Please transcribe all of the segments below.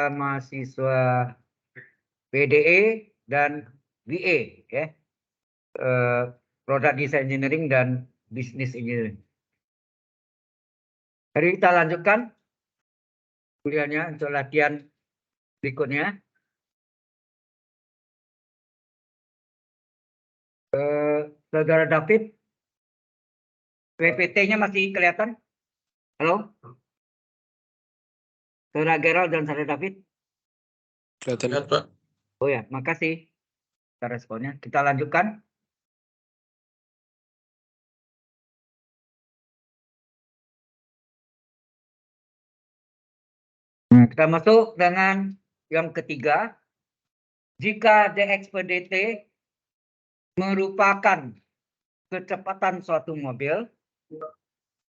mahasiswa PDE dan BA ya. Product Design Engineering dan Business Engineering. Hari kita lanjutkan kuliahnya untuk latihan berikutnya. Saudara David, PPT-nya masih kelihatan? Halo? Saudara Gerald dan saudara David? Kelihatan, Pak. Oh ya, makasih atas responnya. Kita lanjutkan. Nah, kita masuk dengan yang ketiga. Jika dx per dt merupakan kecepatan suatu mobil,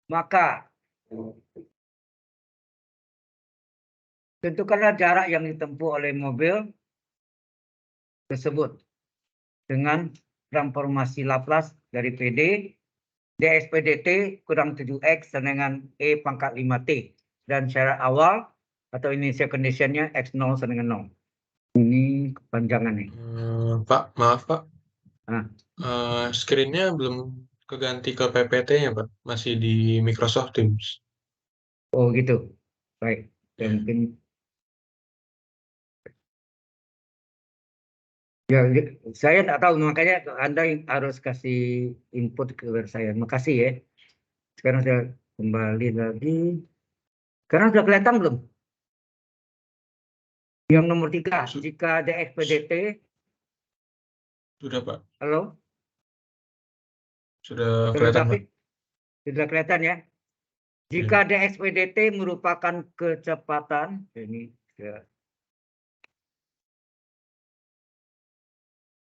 maka tentukanlah jarak yang ditempuh oleh mobil tersebut dengan transformasi Laplace dari PD dx per dt kurang 7x dengan E pangkat 5t dan syarat awal atau initial conditionnya x0 sama dengan 0. Ini kepanjangan nih. Pak, maaf Pak. Nah. Screen-nya belum keganti ke PPT-nya Pak, masih di Microsoft Teams. Oh gitu, baik. Ya, mungkin ya, saya tak tahu, makanya Anda yang harus kasih input ke saya. Makasih ya. Sekarang saya kembali lagi. Sekarang sudah kelihatan belum? Yang nomor 3, jika dx per dt. Sudah Pak. Halo? Sudah kelihatan Pak. Sudah kelihatan ya. Jika dx per dt merupakan kecepatan, ini ya,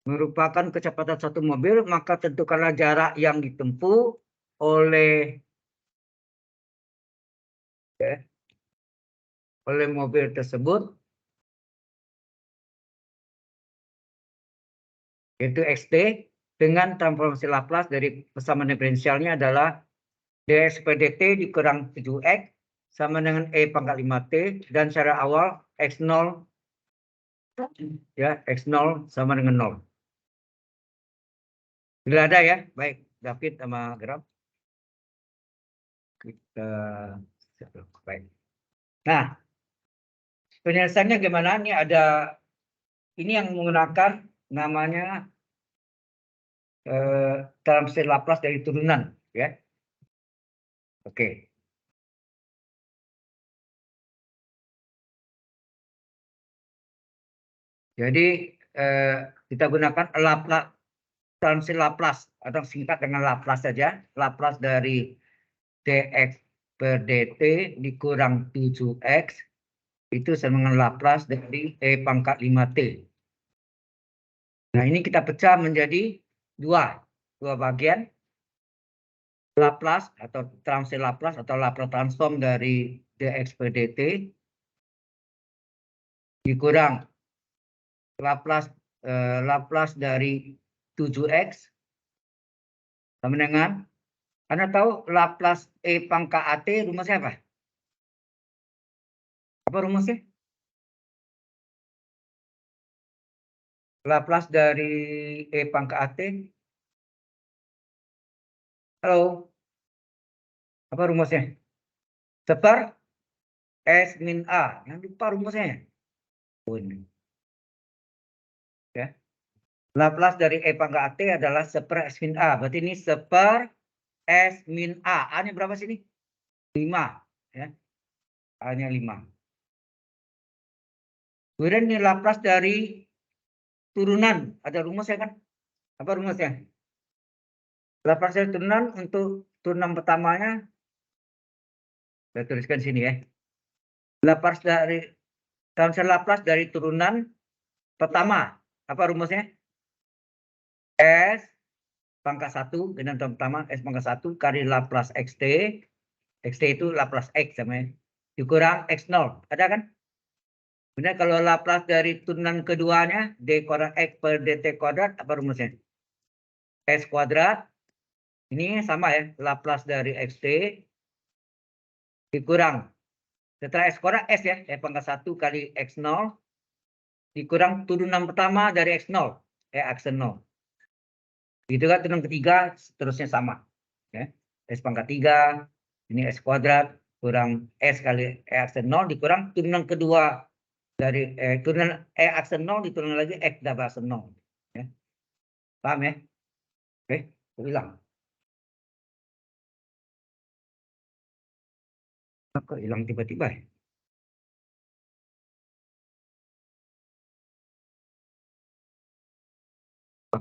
merupakan kecepatan satu mobil, maka tentukanlah jarak yang ditempuh oleh mobil tersebut, yaitu xt, dengan transformasi Laplace dari persamaan diferensialnya adalah dx per dt dikurang 7x sama dengan E pangkat 5t dan syarat awal x0 ya, x0 sama dengan 0. Sudah ada ya? Baik, David sama Grab. Kita baik. Nah, penyelesaiannya gimana? Ini ada yang menggunakan namanya transformasi Laplace dari turunan ya. Oke. Jadi kita gunakan transformasi Laplace atau singkat dengan Laplace saja. Laplace dari dx per dt dikurang 7x itu sama dengan Laplace dari E pangkat 5t. Nah, ini kita pecah menjadi dua bagian. Laplace atau transformasi Laplace atau Laplace transform dari dx per dt dikurang Laplace dari 7x sama dengan, Anda tahu Laplace E pangkat at rumusnya apa? Apa rumusnya? Laplace dari E pangkat at. Halo. Apa rumusnya? Seper S min A. Yang lupa rumusnya. Oh, ini. Ya. Laplace dari E pangkat at adalah seper S min A. Berarti ini seper S min A. A-nya berapa sini? 5. Ya. A-nya 5. Kemudian ini Laplace dari turunan. Ada rumusnya kan? Apa rumusnya? Laplace dari turunan untuk turunan pertamanya. Saya tuliskan sini ya. Laplace dari Laplace dari turunan pertama. Apa rumusnya? S pangkat 1 dengan term pertama S pangkat 1 kali Laplace xt. Xt itu Laplace x namanya. Dikurang x0. Ada kan? Kemudian kalau Laplace dari turunan keduanya d kuadrat x per dt kuadrat, apa rumusnya? S kuadrat. Ini sama ya, Laplace dari xt dikurang Setelah X kuadrat S ya, E pangkat 1 kali X0 dikurang turunan pertama dari X0, E aksen 0. Gitu kan, turunan ketiga seterusnya sama. Ya. S pangkat 3, ini S kuadrat, kurang S kali E aksen 0 dikurang turunan kedua dari turunan E aksen 0 diturunkan lagi X double aksen 0. Ya. Paham ya? Oke, hilang. Kok hilang tiba-tiba ya?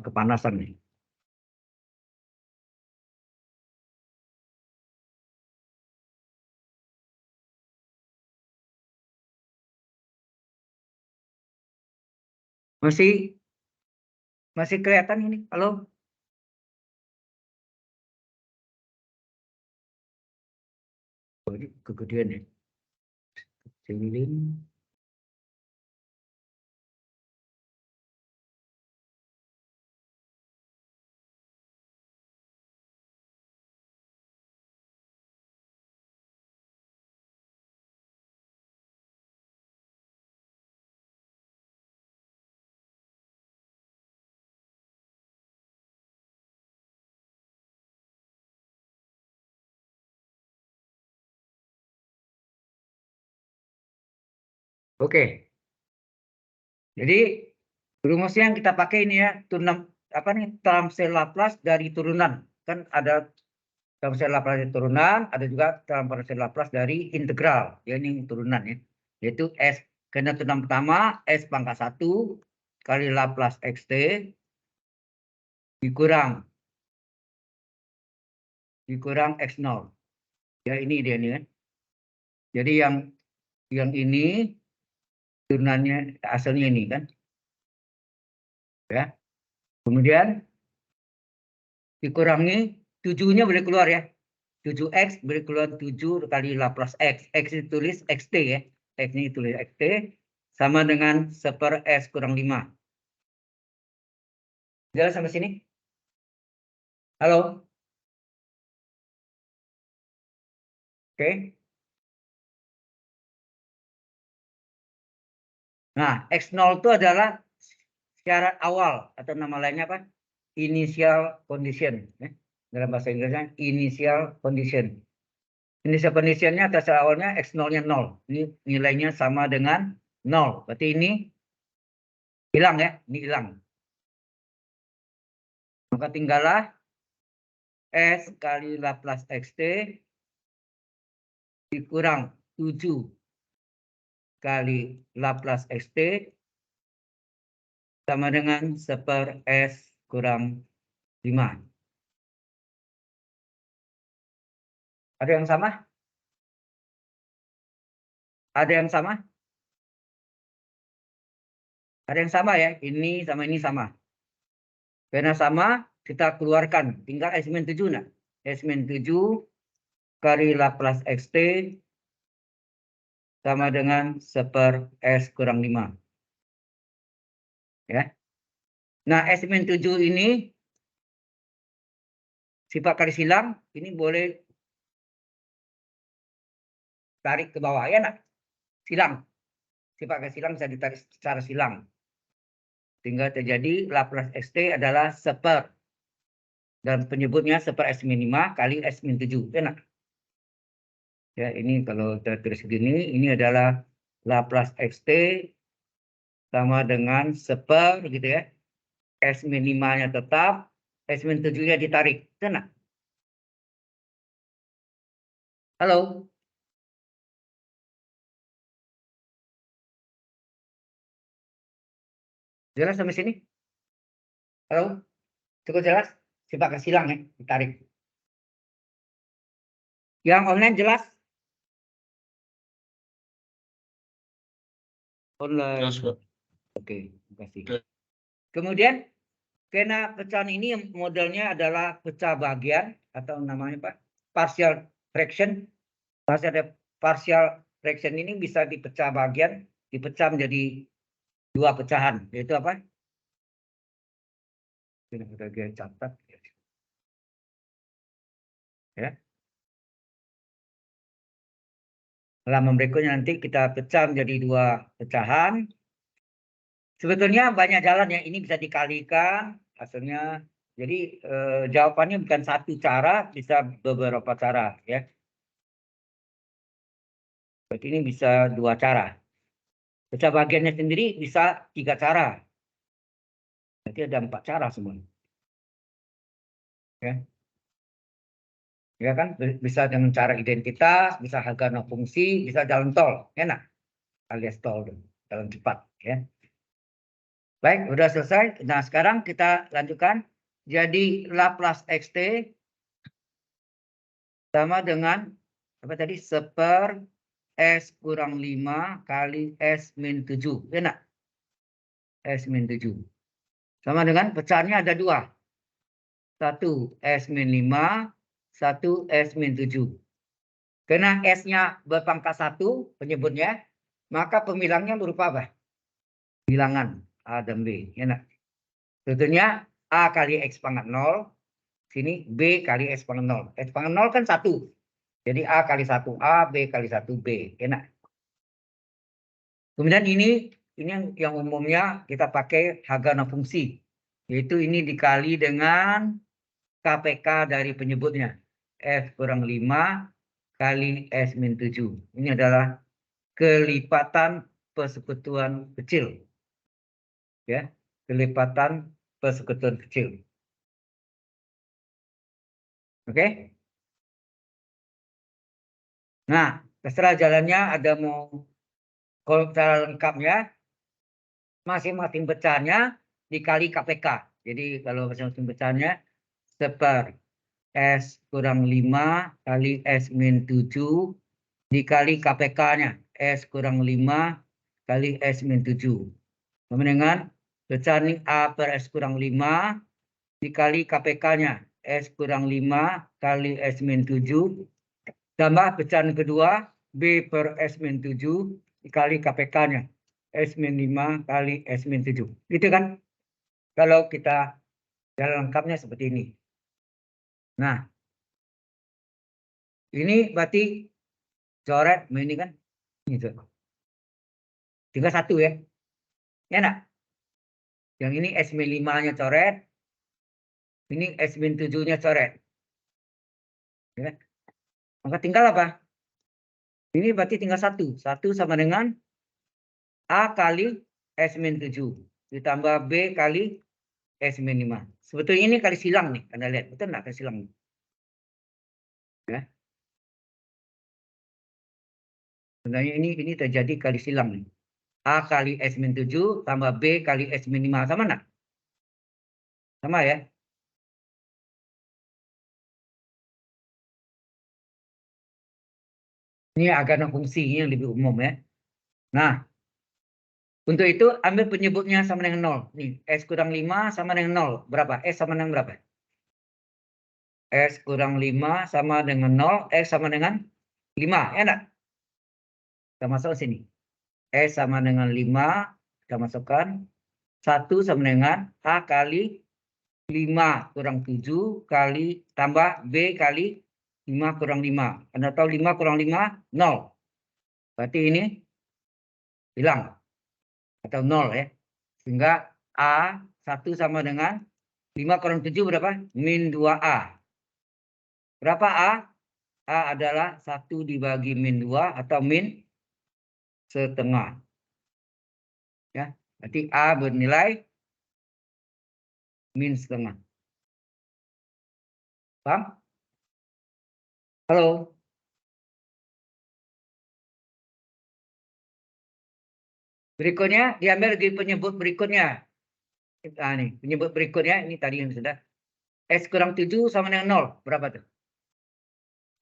Kepanasan nih. Masih kelihatan ini? Halo? Oh, ini kegedean ya. Kecilin. Oke. Jadi rumusnya yang kita pakai ini ya, turunan apa nih, transfer Laplace dari turunan. Kan ada transfer Laplace dari turunan, ada juga transfer Laplace dari integral. Ya ini turunan ya. Yaitu S karena turunan pertama S pangkat 1 kali Laplace XT dikurang X0. Ya ini dia nih kan. Jadi yang ini turunannya asalnya ini kan. Ya. Kemudian dikurangi 7-nya boleh keluar ya. 7x boleh keluar 7 kali Laplace X. X ditulis XT ya. X ini ditulis XT sama dengan 1/s kurang 5. Jelas sampai sini? Halo? Oke. Nah, X0 itu adalah syarat awal atau nama lainnya apa? Initial condition. Ya. Dalam bahasa Inggrisnya initial condition. Initial conditionnya atas awalnya X0-nya 0. Ini nilainya sama dengan 0. Berarti ini hilang ya. Ini hilang. Maka tinggallah S kali Laplace XT dikurang 7 kali Laplace XT sama dengan 1/s kurang 5. Ada yang sama? Ada yang sama? Ada yang sama ya? Ini sama. Karena sama, kita keluarkan. Tinggal S-7 nah. S-7 kali Laplace XT sama dengan 1/s kurang 5. Ya. Nah, S-7 ini sifat kali silang, ini boleh tarik ke bawah ya nak? Silang. Sifat kali silang bisa ditarik secara silang. Sehingga terjadi Laplace XT adalah 1/, dan penyebutnya 1/s minima kali S-7. Ya nak? Ya, ini kalau kita tulis begini, ini adalah Laplace XT sama dengan 1/, gitu ya. S minimanya tetap, S-7-nya ditarik. Sana. Halo? Jelas sampai sini? Halo? Cukup jelas? Sifat kesilang ya, ditarik. Yang online jelas? Online. Jelas, Pak. Oke, terima kasih. Kemudian, karena pecahan ini modelnya adalah pecah bagian atau namanya Pak, partial fraction. Partial fraction ini bisa dipecah bagian, dipecah menjadi 2 pecahan, yaitu apa? Ini udah gue catat. Ya. Halaman berikutnya nanti kita pecah menjadi 2 pecahan. Sebetulnya banyak jalan ya, ini bisa dikalikan hasilnya. Jadi jawabannya bukan satu cara, bisa beberapa cara ya. Berarti ini bisa 2 cara. Pecah bagiannya sendiri bisa 3 cara. Berarti ada 4 cara semua. Ya. Ya kan, bisa dengan cara identitas, bisa harga no fungsi, bisa jalan tol, enak alias tol, jalan cepat ya. Baik, udah selesai. Nah, sekarang kita lanjutkan. Jadi Laplace XT sama dengan apa tadi? 1/s kurang 5 kali S min 7. Enak. S min 7. Sama dengan pecahannya ada 2. 1 S min 5, 1 S min 7. Karena S-nya berpangkat 1 penyebutnya, maka pemilangnya berupa apa? Bilangan A dan B. Enak. Tentunya A kali X pangkat 0. Sini B kali X pangkat 0. X pangkat 0 kan 1. Jadi A kali 1A, B kali 1B. Enak. Kemudian ini yang umumnya kita pakai Hagana fungsi. Yaitu ini dikali dengan KPK dari penyebutnya. F kurang 5 kali S min 7. Ini adalah kelipatan persekutuan kecil. Ya, kelipatan persekutuan kecil. Oke? Nah, terserah jalannya ada mau kalau cara lengkapnya masing-masing pecahannya dikali KPK. Jadi kalau masing-masing pecahannya 1/s kurang 5 kali S min 7 dikali KPK-nya S kurang 5 kali S min 7. Sama dengan pecahan A per S kurang 5 dikali KPK-nya S kurang 5 kali S min 7 tambah pecahan kedua B per S min 7 dikali KPK-nya S min 5 kali S min 7. Gitu kan? Kalau kita jalan lengkapnya seperti ini. Nah, ini berarti coret ini kan gitu. Tinggal 1 ya. Ya enggak? Yang ini S min 5-nya coret. Ini S min 7-nya coret. Ya. Maka tinggal apa? Ini berarti tinggal 1. 1 sama dengan A kali S min 7. Ditambah B kali S min 5. Sebetulnya ini kali silang nih. Anda lihat. Betul enggak kali silang? Ya. Sebenarnya ini terjadi kali silang nih. A kali S min 7 tambah B kali S min 5. Sama enggak? Sama ya. Ini agak fungsi yang lebih umum ya. Nah, untuk itu ambil penyebutnya sama dengan 0. Nih, S kurang 5 sama dengan 0. Berapa? S sama dengan berapa? S kurang 5 sama dengan 0. S sama dengan 5. Ya enggak? Kita masuk sini. S sama dengan 5. Kita masukkan. 1 sama dengan A kali 5 kurang 7 kali tambah B kali 5 kurang 5. Anda tahu 5 kurang 5? 0. Berarti ini hilang. Atau 0 ya. Sehingga A 1 sama dengan 5 kurang 7 berapa? Min 2A. Berapa A? A adalah 1 dibagi min 2 atau min setengah. Ya, berarti A bernilai min setengah. Paham? Halo? Berikutnya diambil di penyebut berikutnya. Nah, nih, penyebut berikutnya ini tadi yang sudah. S kurang 7 sama dengan 0. Berapa tuh?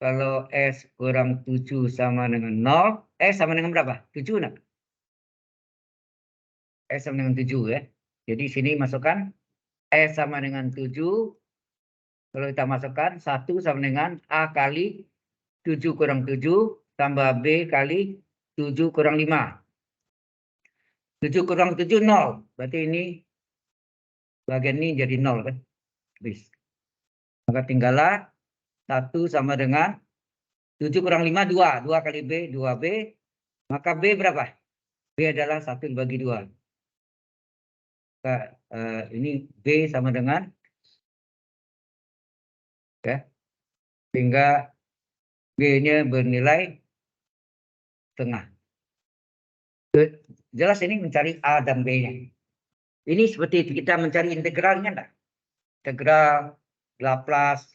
Kalau S kurang 7 sama dengan 0. S sama dengan berapa? 7 enggak? S sama dengan 7 ya. Jadi sini masukkan S sama dengan 7. Kalau kita masukkan 1 sama dengan A kali 7 kurang 7 tambah B kali 7 kurang 5. 7 kurang 7, 0. Berarti ini bagian ini jadi 0 kan? Habis. Maka tinggallah 1 sama dengan 7 kurang 5, 2. 2 kali B, 2B. Maka B berapa? B adalah 1 dibagi 2. Maka, ini B sama dengan, ya, sehingga B-nya bernilai setengah. Jelas ini mencari A dan B-nya. Ini seperti kita mencari integralnya enggak? Integral, Laplace.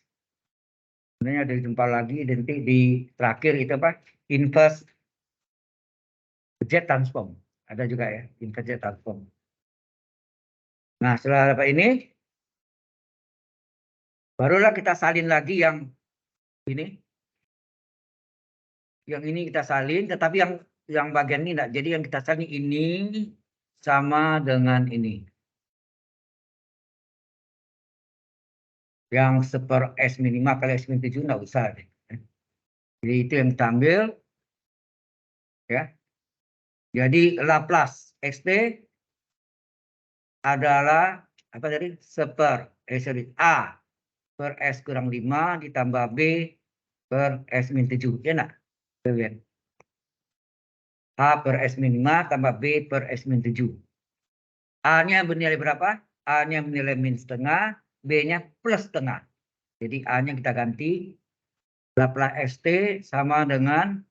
Sebenarnya ada jumpa lagi identik di terakhir itu apa? Inverse Z transform. Ada juga ya, inverse Z transform. Nah, setelah dapat ini, barulah kita salin lagi yang ini. Yang ini kita salin, tetapi yang bagian ini enggak. Jadi yang kita salin ini sama dengan ini. Yang seper S minimal kali S min 7 enggak usah. Jadi itu yang kita ambil. Ya. Jadi Laplace XT adalah apa tadi? A per S kurang 5 ditambah B per S min 7. Ya enggak? Lihat. A per S min 5 tambah B per S min 7. A-nya bernilai berapa? A-nya bernilai min setengah, B-nya plus setengah. Jadi A-nya kita ganti. Laplace ST sama dengan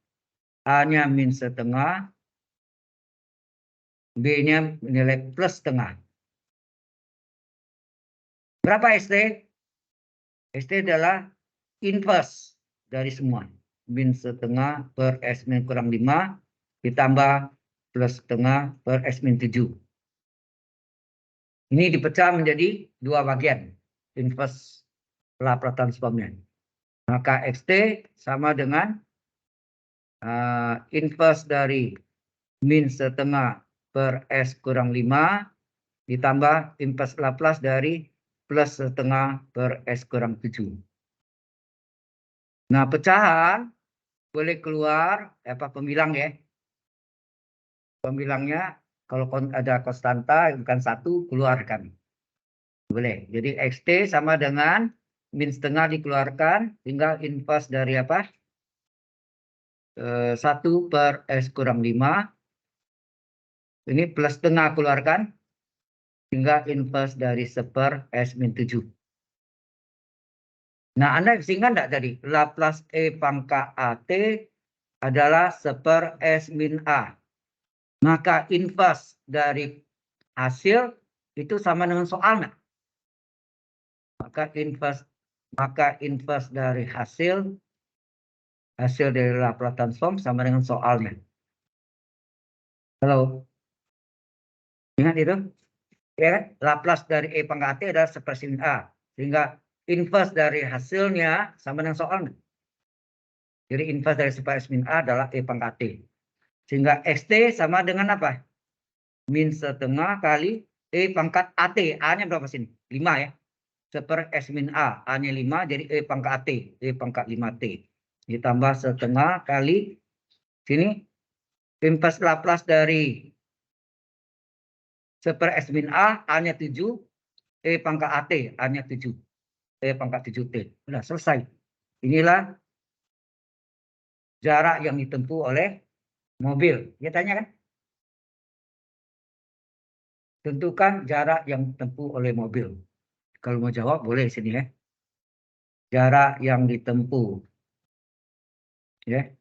A-nya min setengah, B-nya nilai plus setengah. Berapa ST? ST adalah inverse dari semua. Min setengah per S min kurang 5 ditambah plus setengah per S min 7. Ini dipecah menjadi dua bagian. Inverse Laplace transformnya. Maka XT sama dengan inverse dari min setengah per S kurang 5 ditambah inverse Laplace dari plus setengah per S kurang 7. Nah, pecahan boleh keluar pembilang ya. Pembilangnya kalau ada konstanta bukan 1 keluarkan. Boleh. Jadi XT sama dengan min setengah dikeluarkan tinggal inverse dari 1 per S kurang 5. Ini plus setengah keluarkan tinggal inverse dari seper S min 7. Nah, Anda ingat enggak tadi? Laplace E pangkat AT adalah seper S min A. Maka inverse dari hasil itu sama dengan soal enggak? Maka inverse dari hasil dari Laplace transform sama dengan soalnya. Halo? Ingat itu? Ya kan? Laplace dari E pangkat AT adalah seper S min A. Sehingga inverse dari hasilnya sama dengan soalnya. Jadi inverse dari seper S min A adalah E pangkat T. Sehingga XT sama dengan apa? Min setengah kali E pangkat AT. A-nya berapa sini? 5 ya. Seper S min A. A-nya 5 jadi E pangkat AT. E pangkat 5T. Ditambah setengah kali sini. Inverse Laplace dari seper S min A. A-nya 7. E pangkat AT. A-nya 7. E pangkat 7T. Sudah selesai. Inilah jarak yang ditempuh oleh mobil. Dia tanya kan? Tentukan jarak yang ditempuh oleh mobil. Kalau mau jawab boleh sini ya. Jarak yang ditempuh. Ya.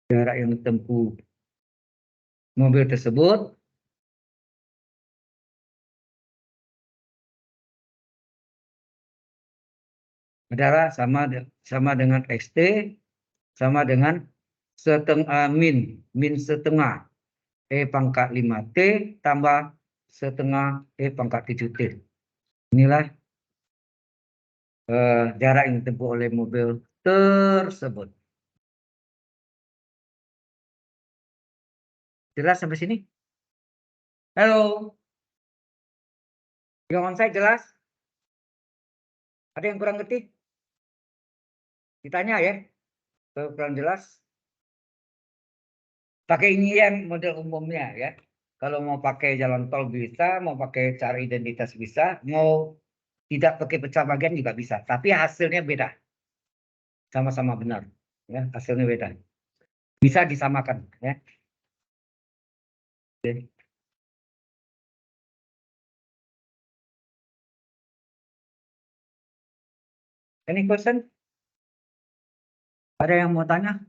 Jarak yang ditempuh mobil tersebut adalah sama dengan XT sama dengan setengah min setengah E pangkat 5T tambah setengah E pangkat 7T. Inilah jarak yang ditempuh oleh mobil tersebut. Jelas sampai sini? Halo? Yang onsite jelas? Ada yang kurang ngerti? Ditanya ya. Kalau kurang jelas. Pakai ini yang model umumnya ya. Kalau mau pakai jalan tol bisa, mau pakai cara identitas bisa, mau tidak pakai pecah bagian juga bisa. Tapi hasilnya beda. sama-sama benar. Ya, hasilnya beda. Bisa disamakan. Ya. Oke. Any question? Ada yang mau tanya?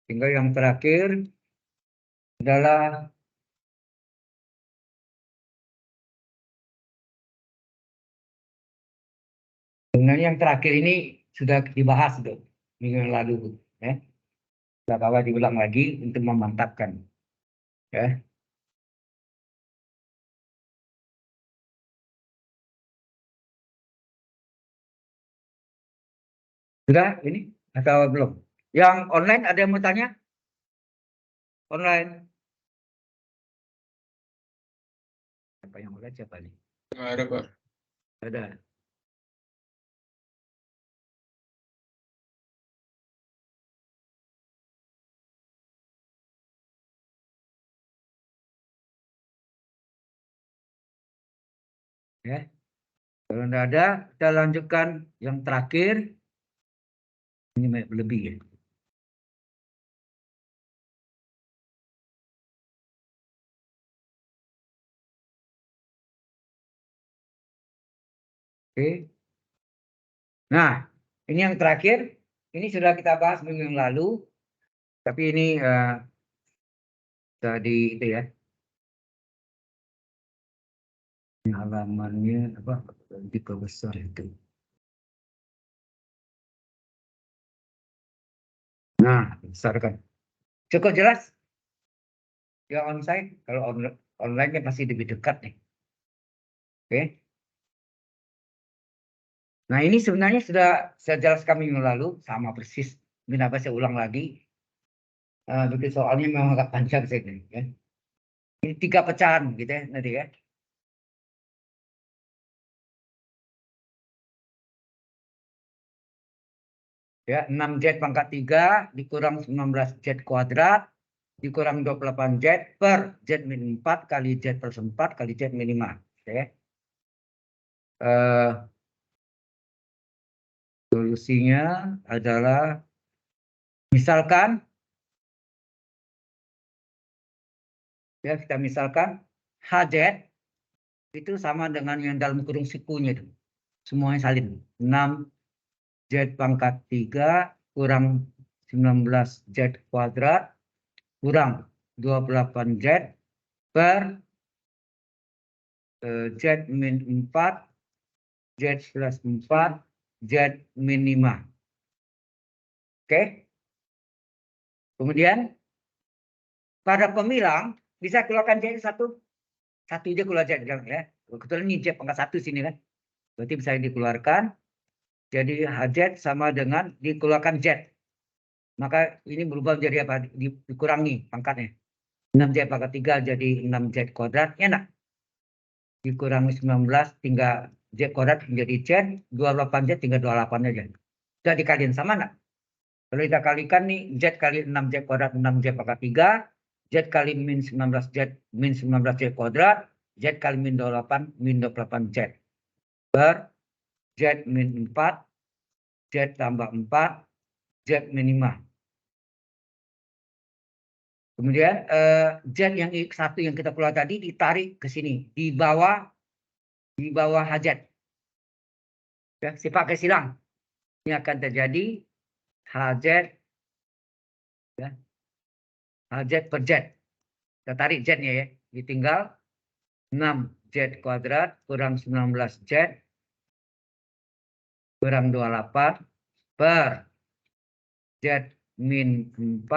Tinggal yang terakhir adalah sebenarnya yang terakhir ini sudah dibahas tuh minggu yang lalu, ya. Sudah kawan diulang lagi untuk memantapkan, ya. Sudah ini atau belum? Yang online ada yang mau tanya? Online? Siapa yang online siapa nih? Nggak ada, Pak. Ada. Ya. Kalau tidak ada, kita lanjutkan yang terakhir. Ini lebih ya. Oke. Nah, ini yang terakhir. Ini sudah kita bahas minggu yang lalu. Tapi ini tadi itu ya. Ini halamannya apa? Diperbesar itu. Nah, besarkan. Cukup jelas? Ya onsite. Kalau online masih lebih dekat nih. Oke. Nah, ini sebenarnya sudah saya jelaskan minggu lalu, sama persis. Kenapa saya ulang lagi? Begitu soalnya memang agak panjang saya ini, ya. Ini 3 pecahan gitu ya nanti ya. Ya, 6Z pangkat 3 dikurang 19Z kuadrat dikurang 28Z per Z min 4 kali Z plus 4 kali Z min 5. Ya. Solusinya adalah misalkan ya kita misalkan HZ itu sama dengan yang dalam kurung sukunya itu. Semuanya salin. 6Z pangkat 3 kurang 19Z kuadrat kurang 28Z per Z min 4 Z plus 4 Z min 5. Oke. Kemudian pada pemilang bisa keluarkan Z satu aja keluar Z ya. Kebetulan ini Z pangkat 1 sini kan. Berarti bisa dikeluarkan. Jadi HZ sama dengan dikeluarkan Z. Maka ini berubah menjadi apa? Dikurangi pangkatnya. 6Z pangkat 3 jadi 6Z kuadrat. Ya enggak? Dikurangi 19 tinggal Z kuadrat menjadi Z. 28Z tinggal 28 aja. Sudah dikaliin sama enggak? Kalau kita kalikan nih Z kali 6Z kuadrat 6Z pangkat 3. Z kali min 19Z min 19Z kuadrat. Z kali min 28 min 28Z. Per Z min 4. Z tambah 4. Z min 5. Kemudian Z yang satu yang kita keluar tadi ditarik ke sini. Di bawah HZ. Ya, si pakai silang. Ini akan terjadi HZ. Ya, HZ per Z. Kita tarik Z-nya ya. Ditinggal 6Z kuadrat kurang 19Z kurang 28 per Z min 4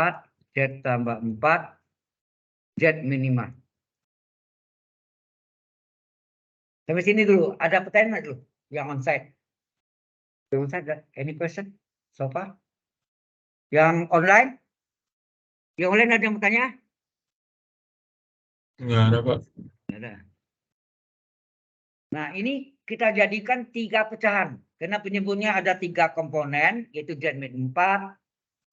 Z tambah 4 Z min 5. Sampai sini dulu. Ada pertanyaan dulu yang onsite? Yang onsite, any question so far? Yang online? Yang online ada yang bertanya? Nggak ada, Pak. Ada. Nah, ini kita jadikan 3 pecahan. Karena penyebutnya ada 3 komponen, yaitu Z min 4,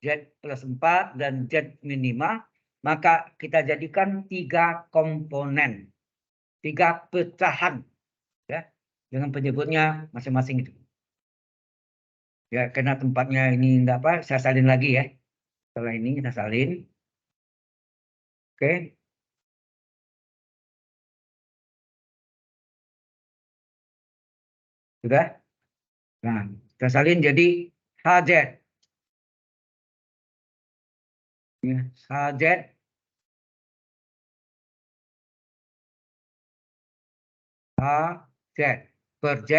Z plus 4, dan Z min 5. maka kita jadikan 3 komponen, 3 pecahan, ya, dengan penyebutnya masing-masing itu. Ya, karena tempatnya ini enggak apa, saya salin lagi ya. Setelah ini kita salin. Oke. Sudah? Nah, kita salin jadi HZ. Ya, HZ HZ per Z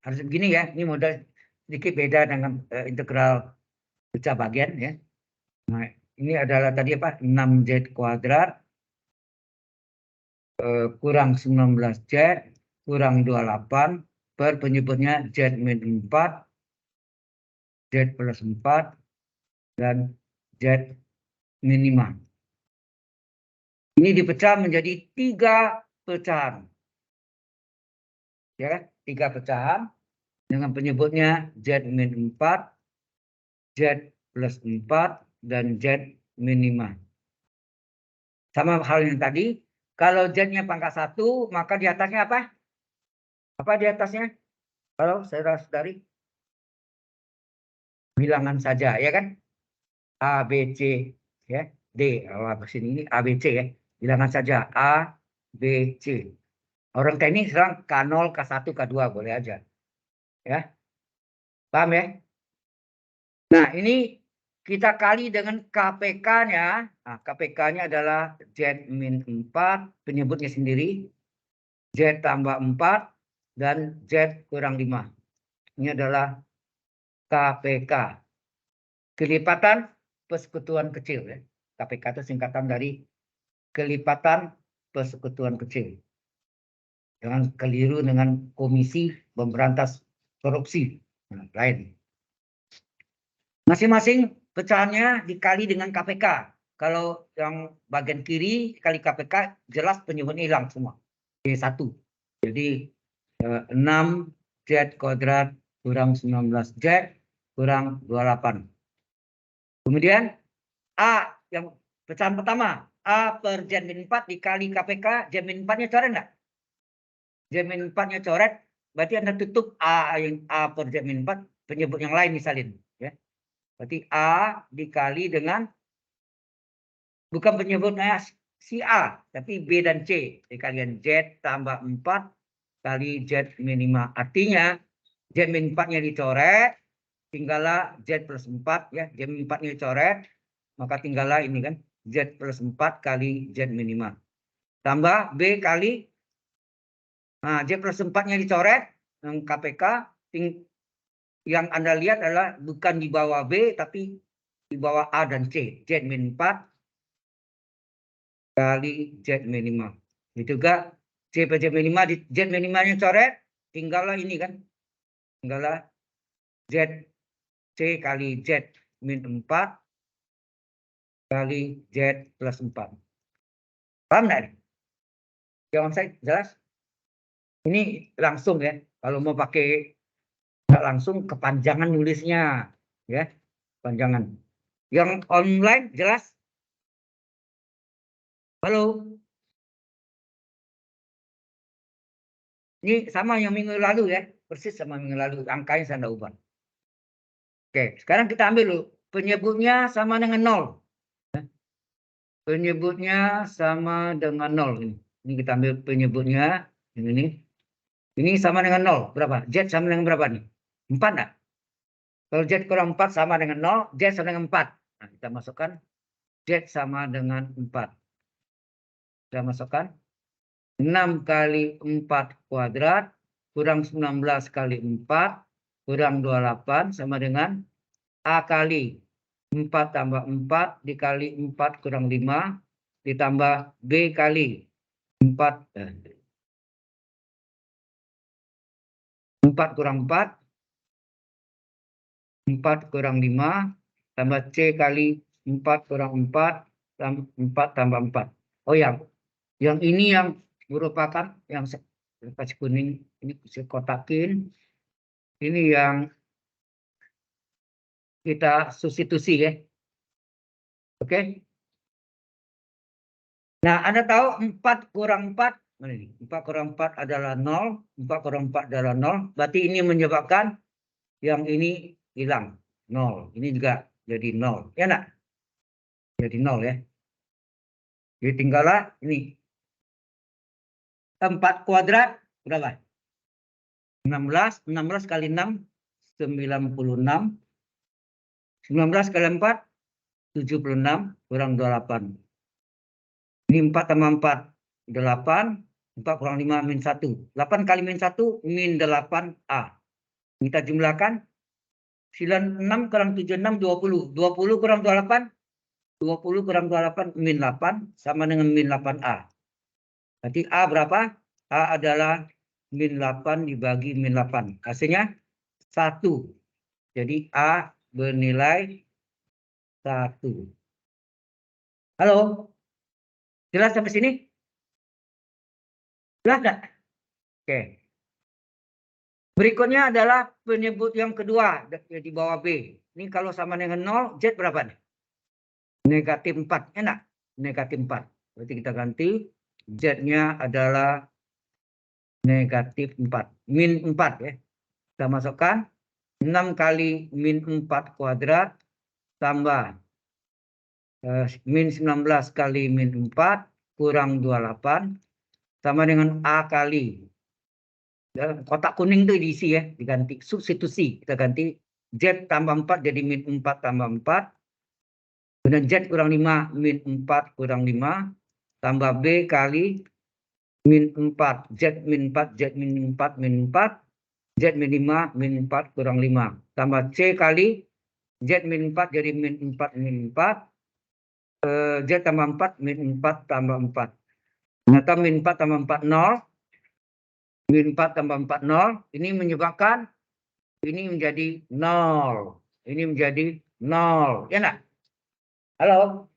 harus begini ya. Ini model sedikit beda dengan integral pecah bagian ya. Nah, ini adalah tadi apa? 6Z kuadrat kurang 19Z kurang 28 per penyebutnya Z min 4, Z plus 4, dan Z min 5. Ini dipecah menjadi 3 pecahan. Ya, 3 pecahan dengan penyebutnya Z min 4, Z plus 4, dan Z min 5. Sama hal yang tadi, kalau Z-nya pangkat 1, maka di atasnya apa? Apa di atasnya? Kalau saudara-saudari? Bilangan saja, ya kan? A, B, C, ya. D, kalau sini ini A, B, C ya. Bilangan saja A, B, C. Orang teknik sekarang K0, K1, K2 boleh aja. Ya. Paham ya? Nah, ini kita kali dengan KPK-nya. Nah, KPK-nya adalah Z min 4, penyebutnya sendiri. Z tambah 4, dan Z kurang 5. Ini adalah KPK. Kelipatan persekutuan kecil. Ya. KPK itu singkatan dari kelipatan persekutuan kecil. Jangan keliru dengan Komisi Pemberantas Korupsi. Nah, lain. Masing-masing pecahannya dikali dengan KPK. Kalau yang bagian kiri kali KPK jelas penyebutnya hilang semua. D1. Jadi 6Z kuadrat kurang 19Z kurang 28. Kemudian A yang pecahan pertama. A per Z min 4 dikali KPK. Z min 4-nya coret enggak? Z min 4-nya coret. Berarti Anda tutup A yang A per Z min 4. Penyebut yang lain disalin. Ya. Berarti A dikali dengan bukan penyebutnya si A, tapi B dan C. Dikalian Z tambah 4 kali Z min 5. Artinya Z min 4-nya dicoret, tinggallah Z plus 4 ya. Z min 4-nya dicoret, maka tinggallah ini kan Z plus 4 kali Z min 5. Tambah B kali Z plus 4-nya dicoret dengan KPK. Yang Anda lihat adalah bukan di bawah B, tapi di bawah A dan C. Z min 4 kali Z min 5. Itu juga C per Z min 5, Z min 5-nya coret, tinggallah ini kan. Tinggallah Z C kali Z min 4 kali Z plus 4. Paham nggak? Jawaban saya jelas? Ini langsung ya. Kalau mau pakai nggak langsung kepanjangan nulisnya. Ya, panjangan. Yang online jelas? Halo? Ini sama yang minggu lalu ya. Persis sama minggu lalu. Angkanya saya nggak ubah. Oke, sekarang kita ambil dulu. Penyebutnya sama dengan 0. Penyebutnya sama dengan 0. Ini kita ambil penyebutnya. Ini sama dengan 0. Berapa? Z sama dengan berapa nih? 4 enggak? Kalau Z kurang 4 sama dengan 0, Z sama dengan 4. Nah, kita masukkan Z sama dengan 4. Kita masukkan 6 kali 4 kuadrat kurang 19 kali 4 kurang 28 sama dengan A kali 4 tambah 4 dikali 4 kurang 5 ditambah B kali 4 kurang 4 kurang 5 tambah C kali 4 kurang 4 tambah 4. Oh yang ini yang merupakan yang kasih kuning ini saya kotakin. Ini yang kita substitusi ya. Oke. Nah, Anda tahu 4 kurang 4, mana ini? 4 kurang 4 adalah 0, 4 kurang 4 adalah 0. Berarti ini menyebabkan yang ini hilang, 0. Ini juga jadi 0. Ya enggak? Jadi 0 ya. Jadi tinggallah ini. 4 kuadrat berapa? 16. 16 kali 6, 96. 19 kali 4, 76 kurang 28. Ini 4 tambah 4, 8. 4 kurang 5 min 1. 8 kali min 1 min 8A. Kita jumlahkan 96 kurang 76 20. 20 kurang 28. 20 kurang 28 min 8 sama dengan min 8A. Berarti A berapa? A adalah min 8 dibagi min 8. Hasilnya 1. Jadi A bernilai 1. Halo? Jelas sampai sini? Jelas nggak? Oke. Berikutnya adalah penyebut yang kedua di bawah B. Ini kalau sama dengan 0, Z berapa nih? Negatif 4. Enak? Negatif 4. Berarti kita ganti. Z-nya adalah negatif 4. Min 4 ya. Kita masukkan 6 kali min 4 kuadrat tambah min 19 kali min 4 kurang 28 sama dengan A kali. Kotak kuning itu diisi ya, diganti substitusi. Kita ganti Z tambah 4 jadi min 4 tambah 4. Kemudian Z kurang 5 min 4 kurang 5 tambah B kali min 4 Z min 4 Z min 4 min 4 Z min 5 min 4 kurang 5 tambah C kali Z min 4 jadi min 4 min 4 Z tambah 4 min 4 tambah 4. Ternyata min 4 tambah 4 0. Min 4 tambah 4 0. Ini menyebabkan ini menjadi 0. Ini menjadi 0. Ya enggak? Halo?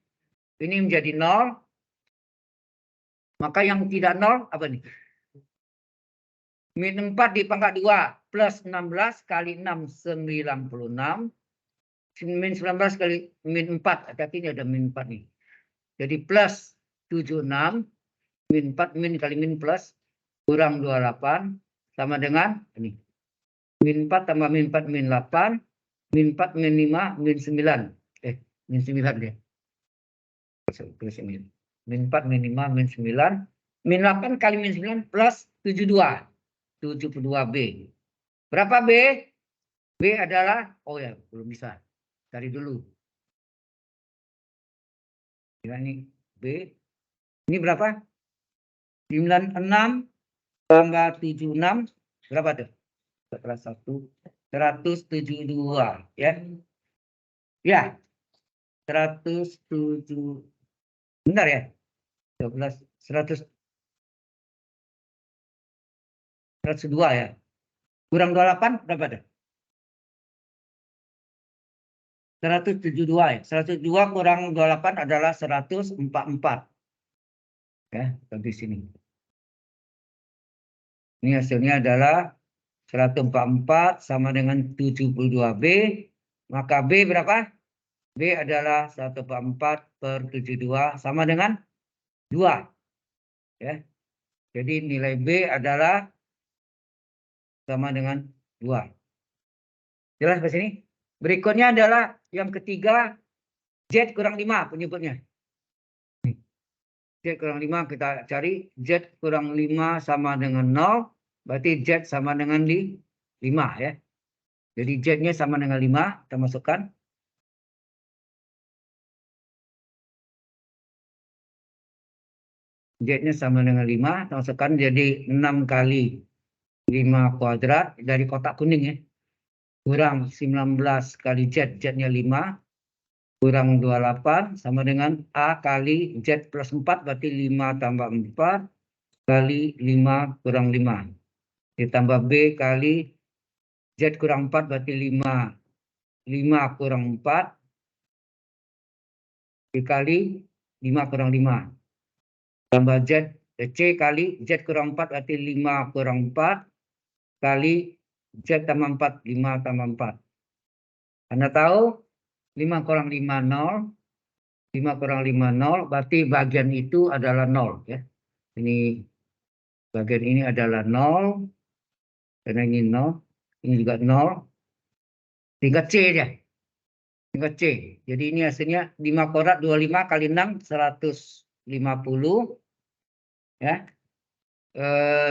Ini menjadi 0. Maka yang tidak 0 apa nih? Min 4 dipangkat 2 plus 16 kali 6 96. Min 19 kali min 4. Hati-hati ini ada min 4 nih. Jadi plus 76. Min 4 min kali min plus kurang 28 sama dengan ini. Min 4 tambah min 4 min 8. Min 4 min 5 min 9. Min 9 dia. Min 4 min 5 min 9. Min 8 kali min 9 plus 72. 72B. Berapa B? B adalah, oh ya belum bisa. Cari dulu. Ya, ini B. Ini berapa? 96 tambah 76. Berapa tuh? Setelah 1. 172. Ya. Ya. 107. Benar ya? 12. 102 ya. Kurang 28 berapa tuh? 172 ya. 102 kurang 28 adalah 144. Ya, di sini. Ini hasilnya adalah 144 sama dengan 72B. Maka B berapa? B adalah 144 per 72 sama dengan 2. Ya. Jadi nilai B adalah sama dengan 2. Jelas ke sini? Berikutnya adalah yang ketiga, Z kurang 5 penyebutnya. Z kurang 5 kita cari. Z kurang 5 sama dengan 0. Berarti Z sama dengan 5 ya. Jadi Z-nya sama dengan 5. Kita masukkan. Z-nya sama dengan 5. Kita masukkan jadi 6 kali 5 kuadrat dari kotak kuning ya. Kurang 19 kali Z. Z-nya 5. Kurang 28 sama dengan A kali Z plus 4 berarti 5 tambah 4 kali 5 kurang 5. Ditambah B kali Z kurang 4 berarti 5. 5 kurang 4 dikali 5 kurang 5. Tambah C kali Z kurang 4 berarti 5 kurang 4 kali Z tambah 4. 5 tambah 4. Anda tahu 5 kurang 5 0. 5 kurang 5, 0. Berarti bagian itu adalah 0. Ya. Ini bagian ini adalah 0. Karena ini 0. Ini juga 0. Tingkat C aja. Tingkat C. Jadi ini hasilnya 5 kuadrat 25 kali 6, 150. Ya.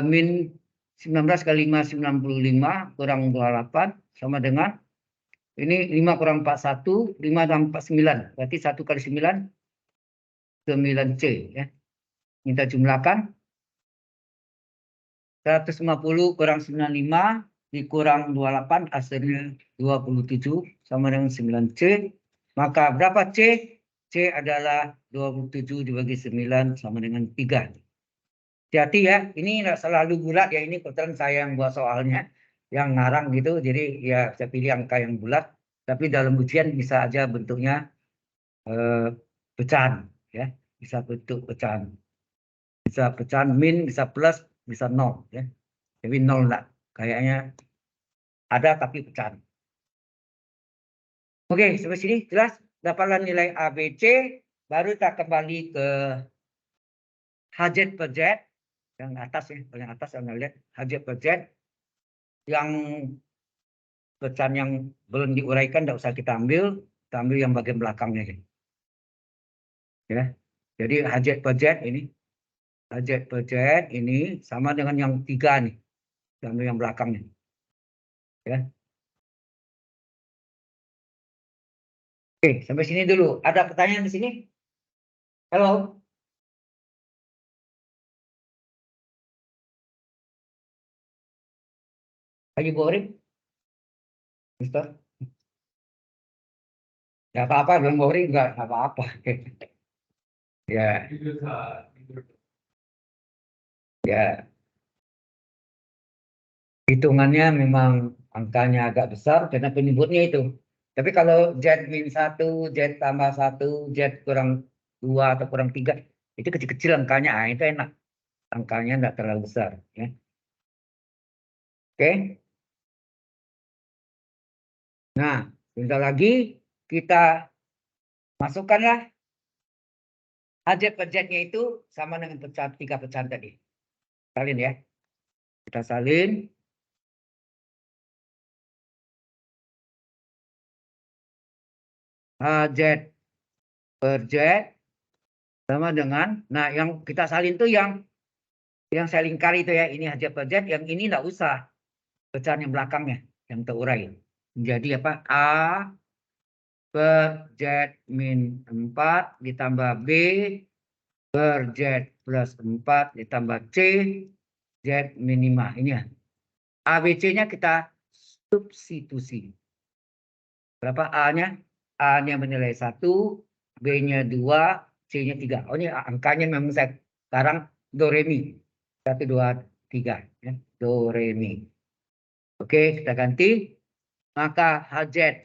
Min 19 kali 5, 95. Kurang 28. Sama dengan ini 5 kurang 41, 5 tambah 9. Berarti 1 kali 9, 9C. Ya. Kita jumlahkan. 150 kurang 95 dikurang 28 hasilnya 27 sama dengan 9C. Maka berapa C? C adalah 27 dibagi 9 sama dengan 3. Hati-hati ya, ini nggak selalu bulat ya, ini kebetulan saya yang buat soalnya, yang ngarang gitu, jadi ya saya pilih angka yang bulat, tapi dalam ujian bisa aja bentuknya pecahan ya, bisa bentuk pecahan. Bisa pecahan min, bisa plus, bisa 0 ya. Tapi 0 enggak, kayaknya ada tapi pecahan. Oke, sampai sini jelas. Dapatlah nilai A, B, C. Baru kita kembali ke Hz per Z. Yang atas ya, paling atas Anda lihat. Hz per Z. Yang pecahan yang belum diuraikan tidak usah kita ambil. Kita ambil yang bagian belakangnya. Ya. Jadi Hz per Z ini. Hz per Z ini sama dengan yang 3 nih. Kita ambil yang belakangnya. Ya. Oke, sampai sini dulu. Ada pertanyaan di sini? Halo? Are you boring? Mister? Nggak apa-apa, belum boring, nggak apa-apa. Ya, ya. Hitungannya memang angkanya agak besar karena penyebutnya itu. Tapi kalau Z min 1, Z tambah 1, Z kurang 2 atau kurang 3, itu kecil-kecil angkanya, itu enak. Angkanya nggak terlalu besar. Ya. Oke. Nah, sebentar lagi kita masukkanlah Hz per Z-nya itu sama dengan pecahan 3 pecahan tadi. Salin ya. Kita salin. Hz per Z sama dengan, nah yang kita salin itu yang saya lingkari itu ya, ini Hz per Z, yang ini enggak usah. Pecahan yang belakangnya yang terurai. Jadi apa? A per Z min 4 ditambah B per Z plus 4 ditambah C Z min 5. Ini ya. ABC-nya kita substitusi. Berapa A-nya? A-nya bernilai 1, B-nya 2, C-nya 3. Oh ini angkanya memang saya sekarang do re mi. 1, 2, 3. Ya. Do re mi. Oke, kita ganti. Maka Hz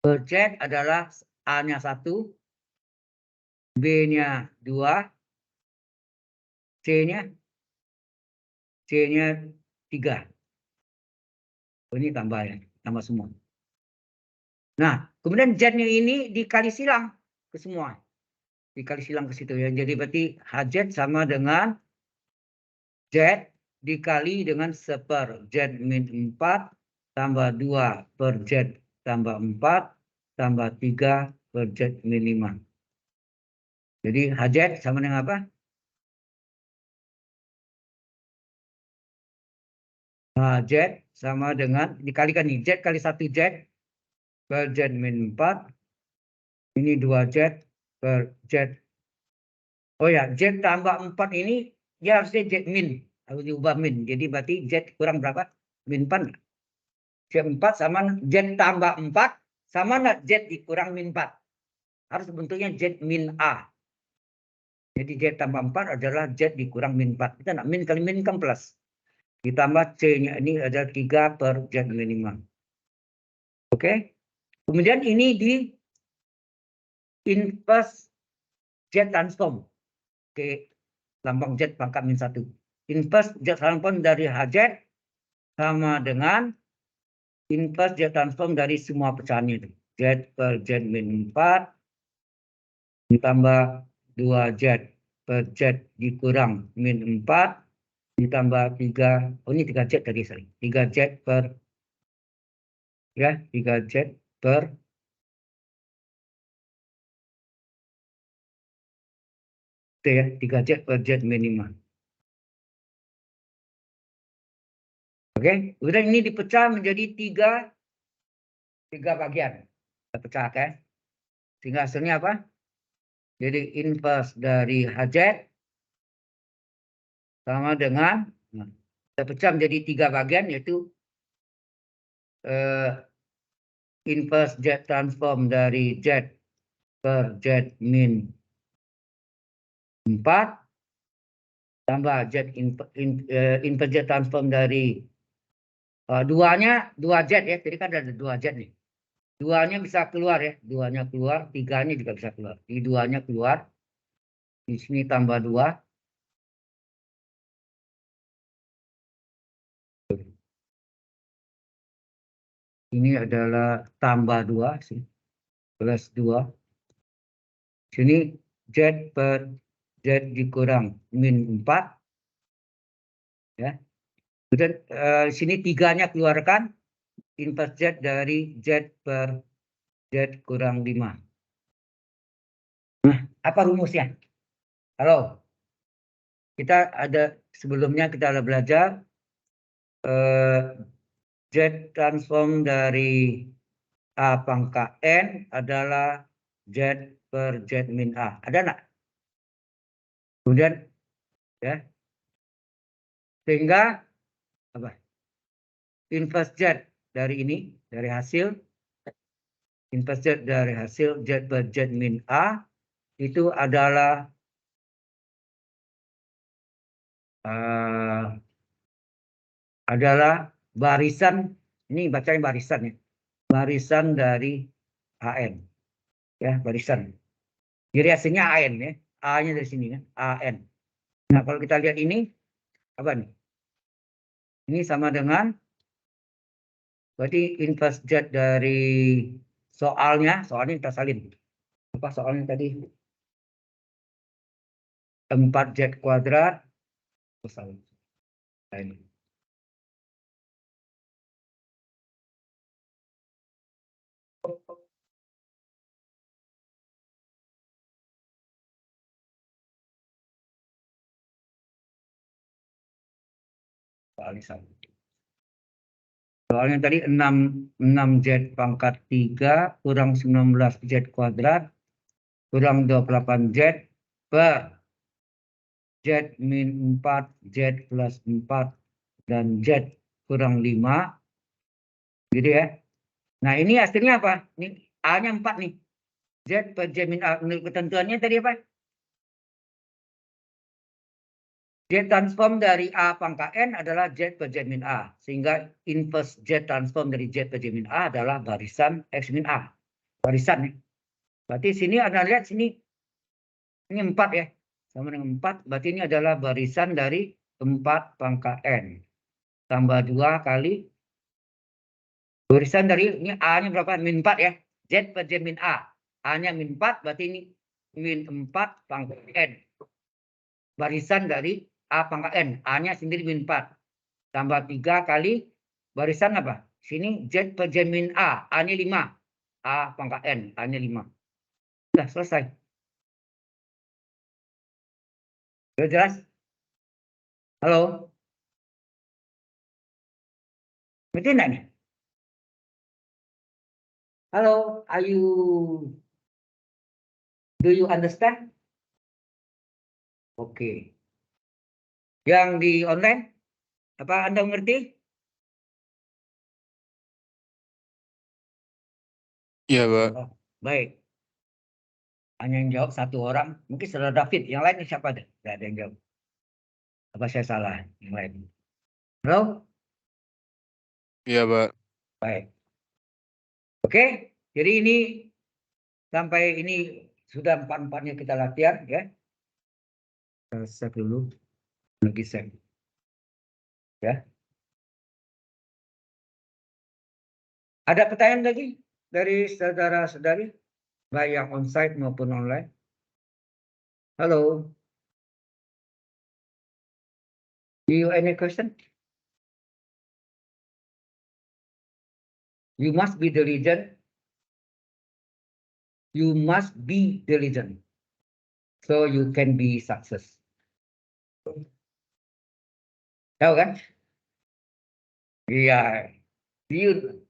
per Z adalah A-nya 1, B-nya 2, C-nya 3. Oh, ini tambah ya, tambah semua. Nah, kemudian Z-nya ini dikali silang ke semua. Dikali silang ke situ ya. Jadi berarti Hz sama dengan Z dikali dengan 1/4 Z min 4 tambah 2 per Z tambah 4 tambah 3 per Z min 5. Jadi Hz sama dengan apa? Z sama dengan dikalikan nih. Z kali 1 Z per Z min 4. Ini 2Z per Z. Oh ya, Z tambah 4 ini ya harusnya Z min. Harus diubah min. Jadi berarti Z kurang berapa? Min 4. Z 4 sama Z tambah 4 sama enggak Z dikurang min 4. Harus bentuknya Z min A. Jadi Z tambah 4 adalah Z dikurang min 4. Kita nak min kali min kan plus. Ditambah C-nya ini adalah 3 per Z min 5. Oke. Kemudian ini di inverse Z transform. Oke. Lambang Z pangkat min 1. Inverse Z transform dari Hz sama dengan inverse Z transform dari semua pecahannya itu. Z per Z min 4 ditambah 2Z per Z dikurang min 4 ditambah 3, oh ini 3Z tadi, sorry. 3Z per, ya, 3Z per itu ya, 3Z per Z min 5. Oke, kemudian ini dipecah menjadi tiga bagian. Kita pecahkan. Sehingga hasilnya apa? Jadi inverse dari HZ sama dengan, nah, kita pecah menjadi tiga bagian, yaitu inverse Z transform dari Z per Z min 4 tambah Z inverse Z transform dari duanya 2Z ya, jadi kan ada 2Z nih. Duanya bisa keluar ya, duanya keluar, tiganya juga bisa keluar. Di duanya keluar, di sini tambah 2. Ini adalah tambah 2 sih, plus 2. Sini Z per Z dikurang min 4. Ya. Kemudian sini tiganya keluarkan, inverse Z dari Z per Z kurang 5. Nah, apa rumusnya? Halo, kita ada sebelumnya kita ada belajar Z transform dari A pangkat N adalah Z per Z min A. Ada nggak? Kemudian ya, sehingga apa? Inverse Z dari ini, dari hasil, inverse Z dari hasil Z per Z min A itu adalah barisan, ini bacanya barisan ya, barisan dari AN ya, barisan. Jadi hasilnya AN ya, A-nya dari sini kan, AN. Nah kalau kita lihat ini apa nih? Ini sama dengan, berarti inverse Z dari soalnya kita salin. Apa soalnya tadi? 4Z kuadrat. Salin. Soalnya tadi 6Z pangkat 3 kurang 19Z kuadrat kurang 28Z per Z min 4, Z plus 4, dan Z kurang 5. Gitu ya. Nah ini hasilnya apa? Ini A-nya 4 nih. Z per Z min A. Menurut ketentuannya tadi apa? Z transform dari A pangkat N adalah Z per Z min A. Sehingga inverse Z transform dari Z per Z min A adalah barisan X min A. Barisan nih. Berarti sini Anda lihat sini. Ini 4 ya. Sama dengan 4. Berarti ini adalah barisan dari 4 pangkat N. Tambah 2 kali. Barisan dari, ini A-nya berapa? Min 4 ya. Z per Z min A. A-nya min 4. Berarti ini min 4 pangkat N. Barisan dari A pangkat N. A-nya sendiri min 4. Tambah 3 kali barisan apa? Sini Z per Z min A. A-nya 5. A pangkat N. A-nya 5. Sudah selesai. Sudah jelas? Halo? Ngerti enggak nih? Halo? Do you understand? Oke. Yang di online? Apa Anda mengerti? Iya, Pak. Oh, baik. Hanya yang jawab satu orang. Mungkin saudara David. Yang lain siapa ada? Tidak ada yang jawab. Apa saya salah? Yang lain. Halo? Iya, Pak. Baik. Oke. Jadi ini sampai ini sudah 4-4-nya kita latihan ya. Kita save dulu. Lagi save. Ya. Ada pertanyaan lagi dari saudara-saudari? Baik yang onsite maupun online. Hello. Do you any question? You must be diligent. You must be diligent. So you can be success. Tahu kan? Iya. You,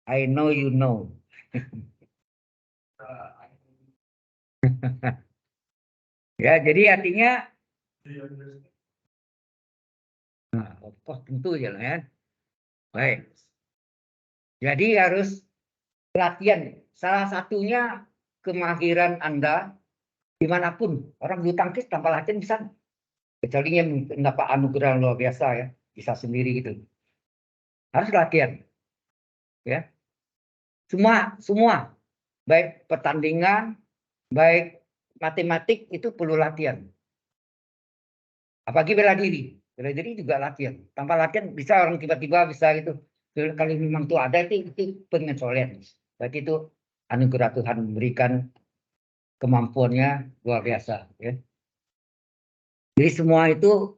I know you know. Ya, jadi artinya, nah, oh, tentu ya, kan? Baik. Jadi harus latihan. Salah satunya kemahiran Anda dimanapun. Orang bulu tangkis tanpa latihan bisa. Kecuali yang mendapat anugerah luar biasa ya. Bisa sendiri gitu. Harus latihan. Ya. Semua. Baik pertandingan, baik matematik itu perlu latihan. Apalagi bela diri. Bela diri juga latihan. Tanpa latihan bisa orang tiba-tiba bisa gitu. Kalau memang itu ada itu pengecualian. Berarti itu anugerah Tuhan memberikan kemampuannya luar biasa. Ya. Jadi semua itu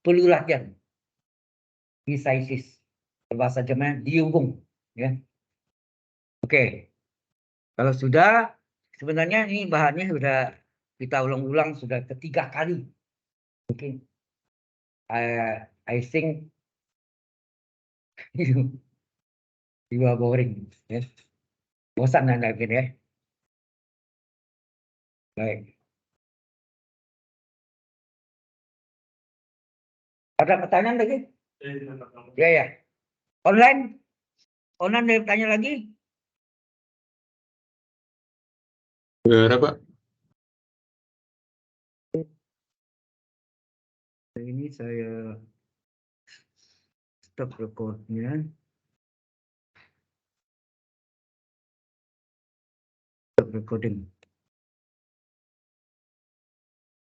perlu latihan. Disaisis. Bahasa Jerman diubung. Ya. Oke. Kalau sudah, sebenarnya ini bahannya sudah kita ulang-ulang sudah ketiga kali. Mungkin I think you are boring. Ya. Bosan Anda mungkin ya. Baik. Ada pertanyaan lagi? Ya. Online? Online ada tanya lagi? Gak ada, Pak. Ini saya stop recordnya. Stop recording.